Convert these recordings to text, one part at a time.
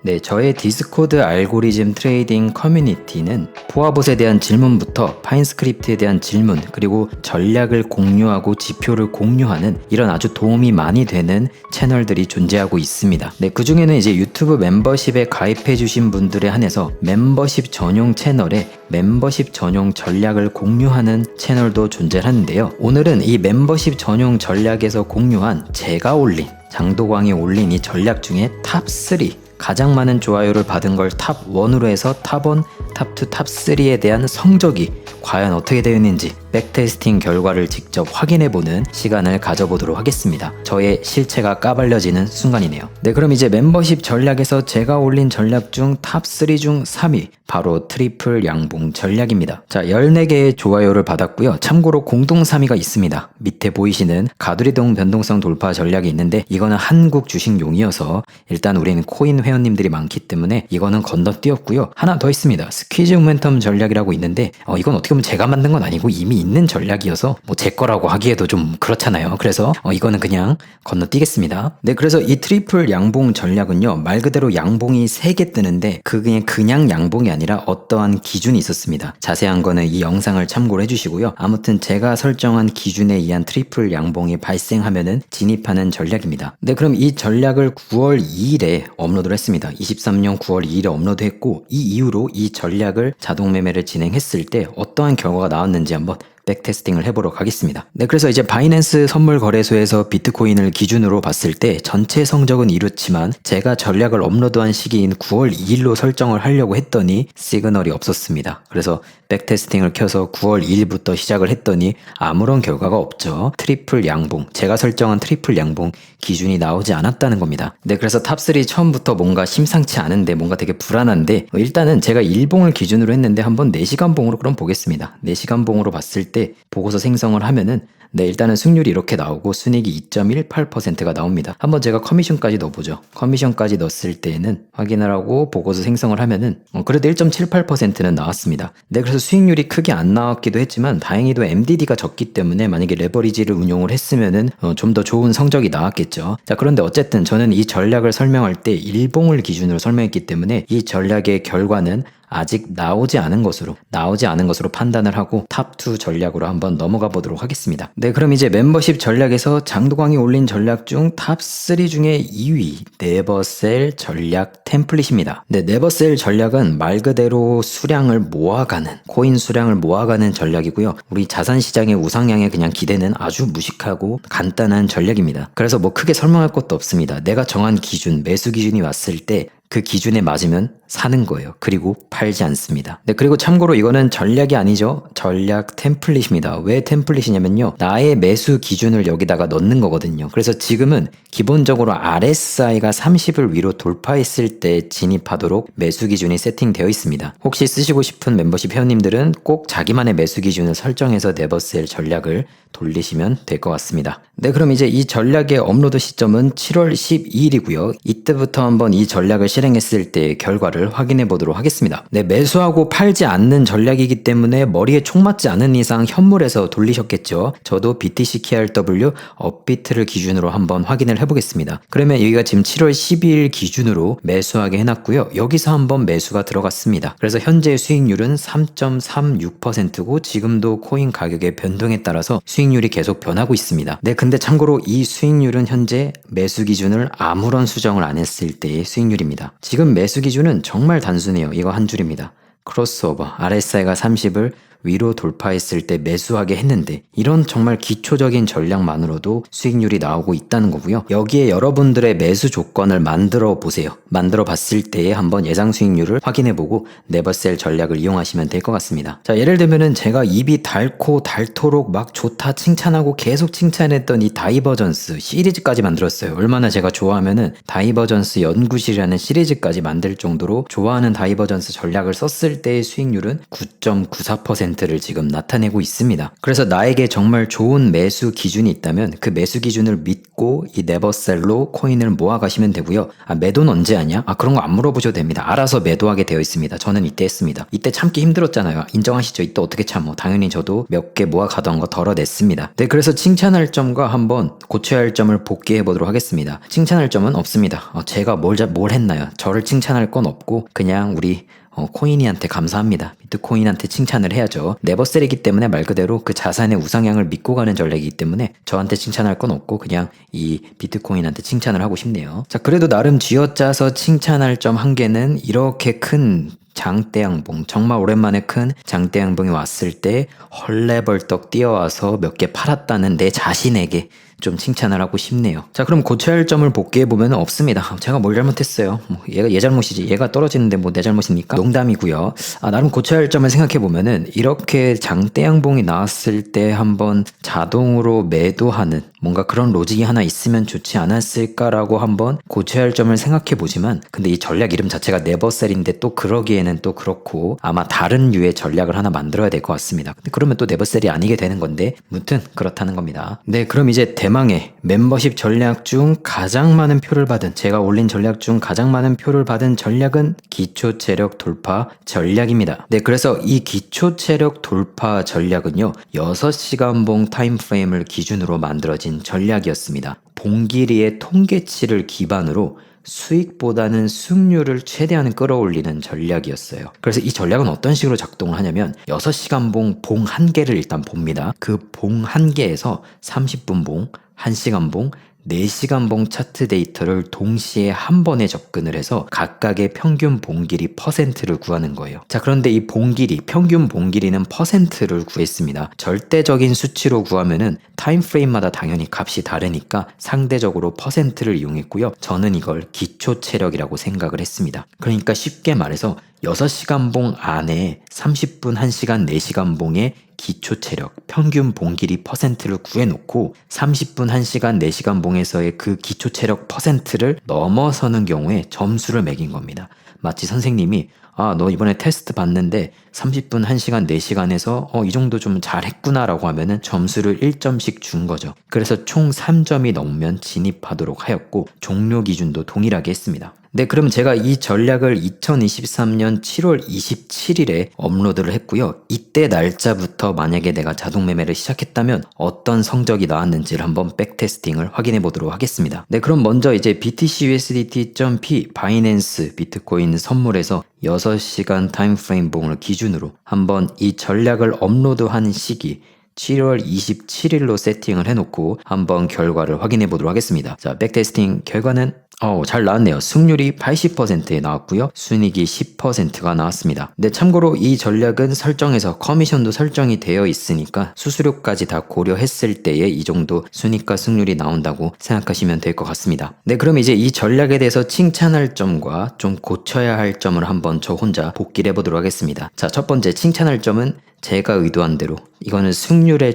네, 저의 디스코드 알고리즘 트레이딩 커뮤니티는 포화봇에 대한 질문부터 파인스크립트에 대한 질문, 그리고 전략을 공유하고 지표를 공유하는 이런 아주 도움이 많이 되는 채널들이 존재하고 있습니다. 네, 그 중에는 이제 유튜브 멤버십에 가입해주신 분들에 한해서 멤버십 전용 채널에 멤버십 전용 전략을 공유하는 채널도 존재하는데요. 오늘은 이 멤버십 전용 전략에서 공유한 제가 올린, 장도광이 올린 이 전략 중에 탑3, 가장 많은 좋아요를 받은 걸 탑1으로 해서 탑1, 탑2, 탑3에 대한 성적이 과연 어떻게 되었는지 백테스팅 결과를 직접 확인해보는 시간을 가져보도록 하겠습니다. 저의 실체가 까발려지는 순간이네요. 네, 그럼 이제 멤버십 전략에서 제가 올린 전략 중 탑3 중 3위, 바로 트리플 양봉 전략입니다. 자, 14개의 좋아요를 받았고요. 참고로 공동 3위가 있습니다. 밑에 보이시는 가두리동 변동성 돌파 전략이 있는데 이거는 한국 주식용이어서 일단 우리는 코인 회원님들이 많기 때문에 이거는 건너뛰었고요. 하나 더 있습니다. 스퀴즈 모멘텀 전략이라고 있는데 이건 어떻게 보면 제가 만든 건 아니고 이미 있는 전략이어서 뭐 제 거라고 하기에도 좀 그렇잖아요. 그래서 이거는 그냥 건너뛰겠습니다. 네, 그래서 이 트리플 양봉 전략은요, 말 그대로 양봉이 3개 뜨는데 그냥 양봉이 아니라 어떠한 기준이 있었습니다. 자세한 거는 이 영상을 참고를 해주시고요. 아무튼 제가 설정한 기준에 의한 트리플 양봉이 발생하면은 진입하는 전략입니다. 네, 그럼 이 전략을 9월 2일에 업로드를 했습니다. 23년 9월 2일에 업로드했고 이 이후로 이 전략을 자동 매매를 진행했을 때 어떠한 결과가 나왔는지 한번 백테스팅을 해보도록 하겠습니다. 네, 그래서 이제 바이낸스 선물 거래소에서 비트코인을 기준으로 봤을 때 전체 성적은 이렇지만 제가 전략을 업로드한 시기인 9월 2일로 설정을 하려고 했더니 시그널이 없었습니다. 그래서 백테스팅을 켜서 9월 2일부터 시작을 했더니 아무런 결과가 없죠. 트리플 양봉, 제가 설정한 트리플 양봉 기준이 나오지 않았다는 겁니다. 네, 그래서 탑3 처음부터 뭔가 심상치 않은데, 뭔가 되게 불안한데, 일단은 제가 일봉을 기준으로 했는데 한번 4시간 봉으로 그럼 보겠습니다. 4시간 봉으로 봤을 때 보고서 생성을 하면은 네, 일단은 승률이 이렇게 나오고 순익이 2.18%가 나옵니다. 한번 제가 커미션까지 넣어보죠. 커미션까지 넣었을 때에는 확인을 하고 보고서 생성을 하면은 그래도 1.78%는 나왔습니다. 네, 그래서 수익률이 크게 안 나왔기도 했지만 다행히도 MDD가 적기 때문에 만약에 레버리지를 운용을 했으면은 좀 더 좋은 성적이 나왔겠죠. 자, 그런데 어쨌든 저는 이 전략을 설명할 때 일봉을 기준으로 설명했기 때문에 이 전략의 결과는 아직 나오지 않은 것으로 판단을 하고 탑2 전략으로 한번 넘어가 보도록 하겠습니다. 네, 그럼 이제 멤버십 전략에서 장도광이 올린 전략 중 탑3 중에 2위 네버셀 전략 템플릿입니다. 네, 네버셀 전략은 말 그대로 수량을 모아가는, 코인 수량을 모아가는 전략이고요. 우리 자산시장의 우상향에 그냥 기대는 아주 무식하고 간단한 전략입니다. 그래서 뭐 크게 설명할 것도 없습니다. 내가 정한 기준, 매수 기준이 왔을 때 그 기준에 맞으면 사는 거예요. 그리고 팔지 않습니다. 네, 그리고 참고로 이거는 전략이 아니죠. 전략 템플릿입니다. 왜 템플릿이냐면요, 나의 매수 기준을 여기다가 넣는 거거든요. 그래서 지금은 기본적으로 RSI가 30을 위로 돌파했을 때 진입하도록 매수 기준이 세팅되어 있습니다. 혹시 쓰시고 싶은 멤버십 회원님들은 꼭 자기만의 매수 기준을 설정해서 네버셀 전략을 돌리시면 될 것 같습니다. 네, 그럼 이제 이 전략의 업로드 시점은 7월 12일이고요. 이때부터 한번 이 전략을 실행했을 때 결과를 확인해 보도록 하겠습니다. 네, 매수하고 팔지 않는 전략이기 때문에 머리에 총 맞지 않은 이상 현물에서 돌리셨겠죠. 저도 BTC KRW 업비트를 기준으로 한번 확인을 해보겠습니다. 그러면 여기가 지금 7월 12일 기준으로 매수하게 해놨고요. 여기서 한번 매수가 들어갔습니다. 그래서 현재 수익률은 3.36%고 지금도 코인 가격의 변동에 따라서 수익률이 계속 변하고 있습니다. 네, 근데 참고로 이 수익률은 현재 매수 기준을 아무런 수정을 안 했을 때의 수익률입니다. 지금 매수 기준은 정말 단순해요. 이거 한 줄입니다. 크로스오버, RSI가 30을 위로 돌파했을 때 매수하게 했는데, 이런 정말 기초적인 전략만으로도 수익률이 나오고 있다는 거고요. 여기에 여러분들의 매수 조건을 만들어 보세요. 만들어 봤을 때에 한번 예상 수익률을 확인해 보고 네버셀 전략을 이용하시면 될 것 같습니다. 자, 예를 들면은 제가 입이 닳고 닳도록 막 좋다 칭찬하고 계속 칭찬했던 이 다이버전스 시리즈까지 만들었어요. 얼마나 제가 좋아하면은 다이버전스 연구실이라는 시리즈까지 만들 정도로 좋아하는 다이버전스 전략을 썼을 때의 수익률은 9.94% 10%를 지금 나타내고 있습니다. 그래서 나에게 정말 좋은 매수 기준이 있다면 그 매수 기준을 믿고 이 네버셀로 코인을 모아가시면 되고요. 매도는 언제 하냐? 그런 거 안 물어보셔도 됩니다. 알아서 매도하게 되어 있습니다. 저는 이때 했습니다. 이때 참기 힘들었잖아요. 인정하시죠? 이때 어떻게 참어? 당연히 저도 몇 개 모아가던 거 덜어냈습니다. 네, 그래서 칭찬할 점과 한번 고쳐야 할 점을 복귀해 보도록 하겠습니다. 칭찬할 점은 없습니다. 제가 뭘 했나요? 저를 칭찬할 건 없고 그냥 우리 코인이한테 감사합니다. 비트코인한테 칭찬을 해야죠. 네버셀이기 때문에 말 그대로 그 자산의 우상향을 믿고 가는 전략이기 때문에 저한테 칭찬할 건 없고 그냥 이 비트코인한테 칭찬을 하고 싶네요. 자, 그래도 나름 쥐어짜서 칭찬할 점 한 개는 이렇게 큰 장대양봉, 정말 오랜만에 큰 장대양봉이 왔을 때 헐레벌떡 뛰어와서 몇 개 팔았다는 내 자신에게 좀 칭찬을 하고 싶네요. 자, 그럼 고쳐야 할 점을 복귀해보면 없습니다. 제가 뭘 잘못했어요. 얘가 얘 잘못이지. 얘가 떨어지는데 뭐 내 잘못입니까? 농담이고요. 나름 고쳐야 할 점을 생각해보면은 이렇게 장대양봉이 나왔을 때 한번 자동으로 매도하는 뭔가 그런 로직이 하나 있으면 좋지 않았을까라고 한번 고쳐야 할 점을 생각해보지만 근데 이 전략 이름 자체가 네버셀인데 또 그러기에는 또 그렇고 아마 다른 류의 전략을 하나 만들어야 될 것 같습니다. 근데 그러면 또 네버셀이 아니게 되는 건데 무튼 그렇다는 겁니다. 네, 그럼 이제 대망의 멤버십 전략 중 가장 많은 표를 받은 제가 올린 전략 중 가장 많은 표를 받은 전략은 기초 체력 돌파 전략입니다. 네, 그래서 이 기초 체력 돌파 전략은요 6시간 봉 타임프레임을 기준으로 만들어진 전략이었습니다. 봉길이의 통계치를 기반으로 수익보다는 수익률을 최대한 끌어올리는 전략이었어요. 그래서 이 전략은 어떤 식으로 작동을 하냐면 6시간 봉 한 개를 일단 봅니다. 그 봉 한 개에서 30분 봉, 1시간 봉, 4시간 봉 차트 데이터를 동시에 한 번에 접근을 해서 각각의 평균 봉길이 퍼센트를 구하는 거예요. 자, 그런데 이 봉길이, 평균 봉길이는 퍼센트를 구했습니다. 절대적인 수치로 구하면은 타임프레임마다 당연히 값이 다르니까 상대적으로 퍼센트를 이용했고요. 저는 이걸 기초 체력이라고 생각을 했습니다. 그러니까 쉽게 말해서 6시간 봉 안에 30분, 1시간, 4시간 봉의 기초 체력, 평균 봉길이 퍼센트를 구해놓고 30분, 1시간, 4시간 봉에서의 그 기초 체력 퍼센트를 넘어서는 경우에 점수를 매긴 겁니다. 마치 선생님이 너 이번에 테스트 봤는데 30분, 1시간, 4시간에서 이 정도 좀 잘했구나 라고 하면은 점수를 1점씩 준 거죠. 그래서 총 3점이 넘으면 진입하도록 하였고 종료 기준도 동일하게 했습니다. 네, 그럼 제가 이 전략을 2023년 7월 27일에 업로드를 했고요. 이때 날짜부터 만약에 내가 자동 매매를 시작했다면 어떤 성적이 나왔는지를 한번 백테스팅을 확인해 보도록 하겠습니다. 네, 그럼 먼저 이제 BTCUSDT.P 바이낸스 비트코인 선물에서 6시간 타임프레임 봉을 기준으로 한번 이 전략을 업로드한 시기 7월 27일로 세팅을 해놓고 한번 결과를 확인해 보도록 하겠습니다. 자, 백테스팅 결과는 잘 나왔네요. 승률이 80%에 나왔고요. 순익이 10%가 나왔습니다. 근데 참고로 이 전략은 설정에서 커미션도 설정이 되어 있으니까 수수료까지 다 고려했을 때에 이 정도 순익과 승률이 나온다고 생각하시면 될 것 같습니다. 네, 그럼 이제 이 전략에 대해서 칭찬할 점과 좀 고쳐야 할 점을 한번 저 혼자 복기를 해보도록 하겠습니다. 자, 첫 번째 칭찬할 점은 제가 의도한 대로 이거는 승률에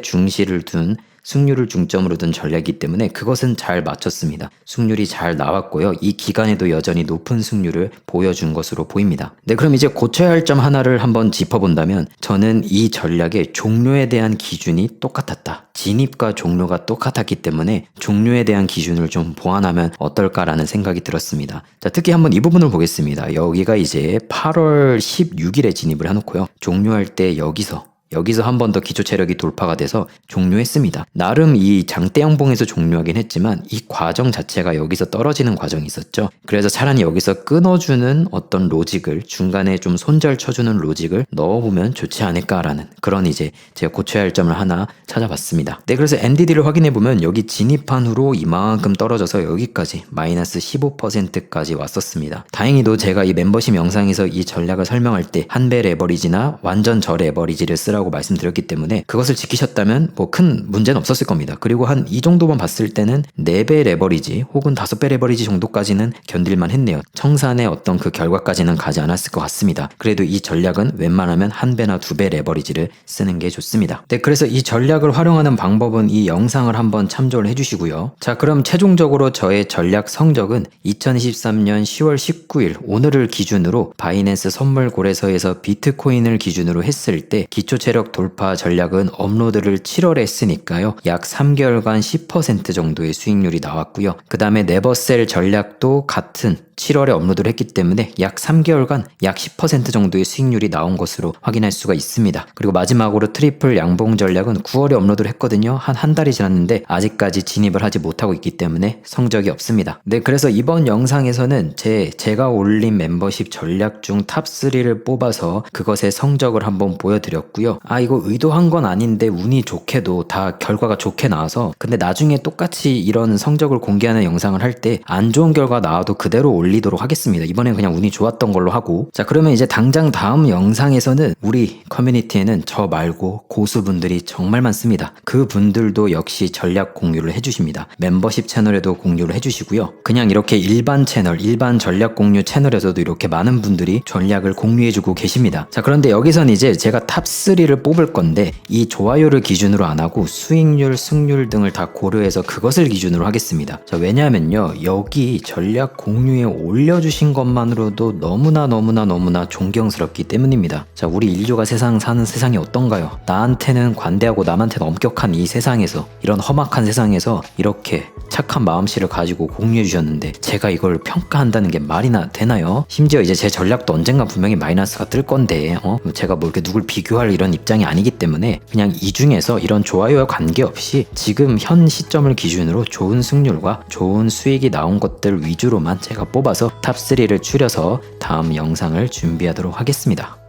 승률을 중점으로 둔 전략이기 때문에 그것은 잘 맞췄습니다. 승률이 잘 나왔고요. 이 기간에도 여전히 높은 승률을 보여준 것으로 보입니다. 네, 그럼 이제 고쳐야 할 점 하나를 한번 짚어본다면 저는 이 전략의 종료에 대한 기준이 똑같았다. 진입과 종료가 똑같았기 때문에 종료에 대한 기준을 좀 보완하면 어떨까라는 생각이 들었습니다. 자, 특히 한번 이 부분을 보겠습니다. 여기가 이제 8월 16일에 진입을 해놓고요. 종료할 때 여기서 한 번 더 기초 체력이 돌파가 돼서 종료했습니다. 나름 이 장대양봉에서 종료하긴 했지만 이 과정 자체가 여기서 떨어지는 과정이 있었죠. 그래서 차라리 여기서 끊어주는 어떤 로직을 중간에 좀 손절 쳐주는 로직을 넣어보면 좋지 않을까라는 그런 이제 제가 고쳐야 할 점을 하나 찾아봤습니다. 네, 그래서 NDD를 확인해보면 여기 진입한 후로 이만큼 떨어져서 여기까지 마이너스 15%까지 왔었습니다. 다행히도 제가 이 멤버십 영상에서 이 전략을 설명할 때 한 배 레버리지나 완전 저 레버리지를 쓰라고 말씀드렸기 때문에 그것을 지키셨다면 뭐 큰 문제는 없었을 겁니다. 그리고 한 이 정도만 봤을 때는 4배 레버리지 혹은 5배 레버리지 정도까지는 견딜만 했네요. 청산의 어떤 그 결과까지는 가지 않았을 것 같습니다. 그래도 이 전략은 웬만하면 1배나 2배 레버리지를 쓰는 게 좋습니다. 네, 그래서 이 전략을 활용하는 방법은 이 영상을 한번 참조를 해주시고요. 자, 그럼 최종적으로 저의 전략 성적은 2023년 10월 19일 오늘을 기준으로 바이낸스 선물 거래소에서 비트코인을 기준으로 했을 때 기초 교체력 돌파 전략은 업로드를 7월에 했으니까요. 약 3개월간 10% 정도의 수익률이 나왔고요. 그 다음에 네버셀 전략도 같은 7월에 업로드를 했기 때문에 약 3개월간 약 10% 정도의 수익률이 나온 것으로 확인할 수가 있습니다. 그리고 마지막으로 트리플 양봉 전략은 9월에 업로드를 했거든요. 한 달이 지났는데 아직까지 진입을 하지 못하고 있기 때문에 성적이 없습니다. 네, 그래서 이번 영상에서는 제가 올린 멤버십 전략 중 탑3를 뽑아서 그것의 성적을 한번 보여드렸고요. 이거 의도한 건 아닌데 운이 좋게도 다 결과가 좋게 나와서, 근데 나중에 똑같이 이런 성적을 공개하는 영상을 할 때 안 좋은 결과 나와도 그대로 올리도록 하겠습니다. 이번엔 그냥 운이 좋았던 걸로 하고. 자, 그러면 이제 당장 다음 영상에서는 우리 커뮤니티에는 저 말고 고수분들이 정말 많습니다. 그 분들도 역시 전략 공유를 해주십니다. 멤버십 채널에도 공유를 해주시고요. 그냥 이렇게 일반 채널, 일반 전략 공유 채널에서도 이렇게 많은 분들이 전략을 공유해주고 계십니다. 자, 그런데 여기선 이제 제가 탑3를 뽑을 건데 이 좋아요를 기준으로 안 하고 수익률, 승률 등을 다 고려해서 그것을 기준으로 하겠습니다. 자, 왜냐하면요, 여기 전략 공유에 올려주신 것만으로도 너무나 존경스럽기 때문입니다. 자, 우리 인류가 사는 세상이 어떤가요? 나한테는 관대하고 남한테는 엄격한 이 세상에서, 이런 험악한 세상에서 이렇게 착한 마음씨를 가지고 공유해 주셨는데 제가 이걸 평가한다는 게 말이나 되나요? 심지어 이제 제 전략도 언젠가 분명히 마이너스가 뜰 건데 제가 뭐 이렇게 누굴 비교할 이런 입장이 아니기 때문에 그냥 이 중에서 이런 좋아요와 관계없이 지금 현 시점을 기준으로 좋은 승률과 좋은 수익이 나온 것들 위주로만 제가 뽑아서 탑3를 추려서 다음 영상을 준비하도록 하겠습니다.